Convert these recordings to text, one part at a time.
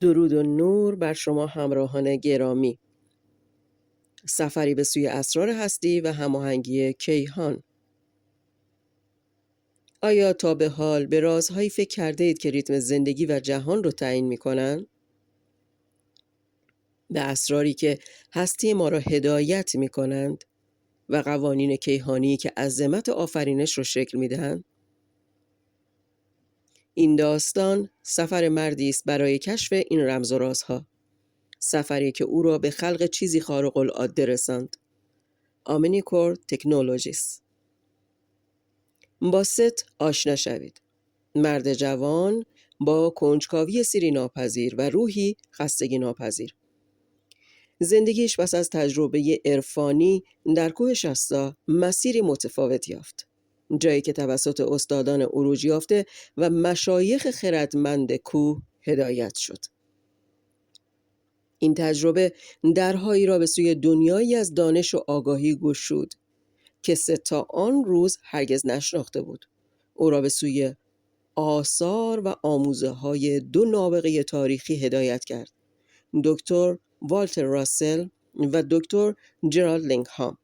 درود و نور بر شما همراهان گرامی. سفری به سوی اسرار هستی و هماهنگی کیهان. آیا تا به حال به رازهایی فکر کرده اید که ریتم زندگی و جهان رو تعیین می‌کنند؟ به اسراری که هستی ما را هدایت می‌کنند و قوانین کیهانی که عظمت آفرینش رو شکل می‌دهند؟ این داستان سفر مردی است برای کشف این رمز و رازها. سفری که او را به خلق چیزی خارق العاده رساند. آمنیکور تکنولوژیس. با ست آشنا شوید. مرد جوان با کنجکاوی سیری ناپذیر و روحی خستگی ناپذیر. زندگیش پس از تجربه عرفانی در کوه شستا مسیری متفاوت یافت. جایی که توسط استادان عروج یافته و مشایخ خردمند کوه هدایت شد. این تجربه درهایی را به سوی دنیایی از دانش و آگاهی گشود که ست تا آن روز هرگز نشناخته بود. او را به سوی آثار و آموزه های دو نابغه تاریخی هدایت کرد: دکتر والتر راسل و دکتر جرالد لینگهام.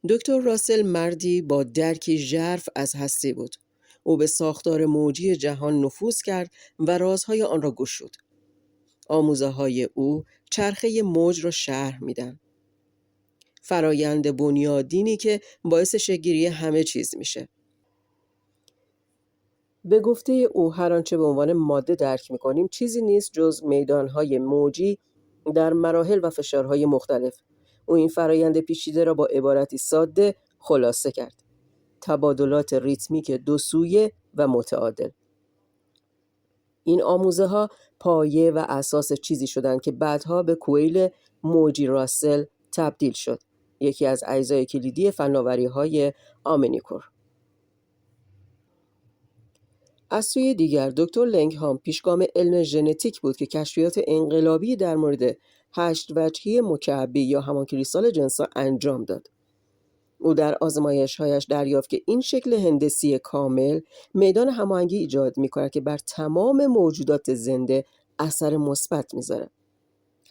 دکتر راسل مردی با درکی ژرف از هستی بود. او به ساختار موجی جهان نفوذ کرد و رازهای آن را گشود. آموزه های او چرخه موج را شرح میدن. فرایند بنیادینی که باعث شکل‌گیری همه چیز میشه. به گفته او هر آنچه به عنوان ماده درک می‌کنیم چیزی نیست جز میدان‌های موجی در مراحل و فشارهای مختلف. او این فرایند پیچیده را با عبارتی ساده خلاصه کرد: تبادلات ریتمیک دو سویه و متعادل. این آموزه‌ها پایه و اساس چیزی شدند که بعدها به کویل موجی راسل تبدیل شد، یکی از اجزای کلیدی فناوری‌های آمنیکور. از سوی دیگر دکتر لینگهام پیشگام علم ژنتیک بود که کشفیات انقلابی در مورد 8 وجهی مکعبی یا همان کریستال جنسا انجام داد. او در آزمایش‌هایش دریافت که این شکل هندسی کامل میدان هماهنگی ایجاد می‌کند که بر تمام موجودات زنده اثر مثبت می‌ذاره.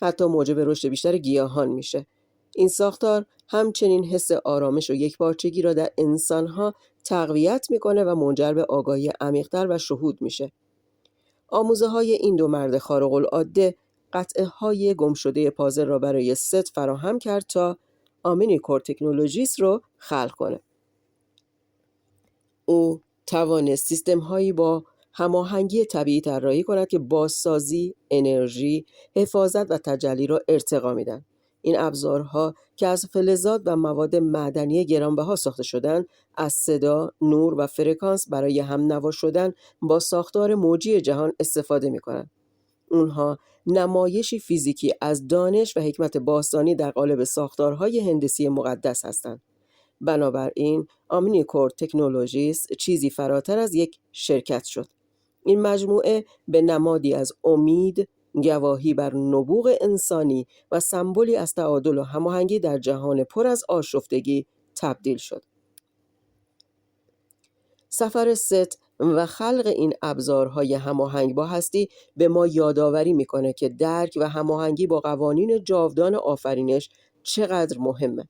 حتی موجب رشد بیشتر گیاهان میشه. این ساختار همچنین حس آرامش و یکپارچگی را در انسان‌ها تقویت میکنه و منجر به آگاهی عمیق‌تر و شهود میشه. آموزه‌های این دو مرد خارق العاده قطعه‌های گمشده پازل را برای ست فراهم کرد تا آمنیکور تکنولوژیس رو خلق کنه. او توانست سیستم‌هایی با هماهنگی طبیعی طراحی کند که بازسازی، انرژی، حفاظت و تجلی را ارتقا میدن. این ابزارها که از فلزات و مواد معدنی گرانبها ساخته شدند، از صدا، نور و فرکانس برای هم نوا شدن با ساختار موجی جهان استفاده می‌کنند. اونها نمایشی فیزیکی از دانش و حکمت باستانی در قالب ساختارهای هندسی مقدس هستند. بنابراین آمنیکور تکنولوژیس چیزی فراتر از یک شرکت شد. این مجموعه به نمادی از امید، گواهی بر نبوغ انسانی و سمبولی از تعادل و هماهنگی در جهان پر از آشفتگی تبدیل شد. سفر ست و خلق این ابزارهای هماهنگ با هستی به ما یادآوری میکنه که درک و هماهنگی با قوانین جاودان آفرینش چقدر مهمه.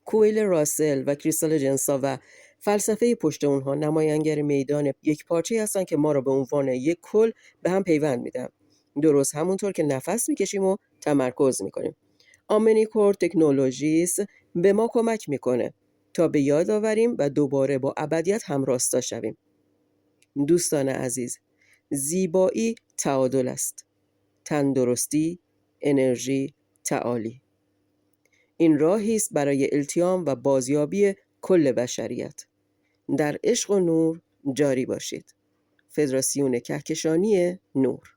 کویل راسل و کریستال جنسا و فلسفه پشت اونها نمایانگر میدان یک پارچه هستن که ما را به عنوان یک کل به هم پیوند میدن، درست همونطور که نفس میکشیم و تمرکز میکنیم. آمنیکور تکنولوژیس به ما کمک میکنه تا به یاد آوریم و دوباره با ابدیت همراستا شویم. دوستان عزیز، زیبایی تعادل است، تندرستی، انرژی، تعالی. این راهی است برای التیام و بازیابی کل بشریت. در عشق و نور جاری باشید. فدراسیون کهکشانی نور.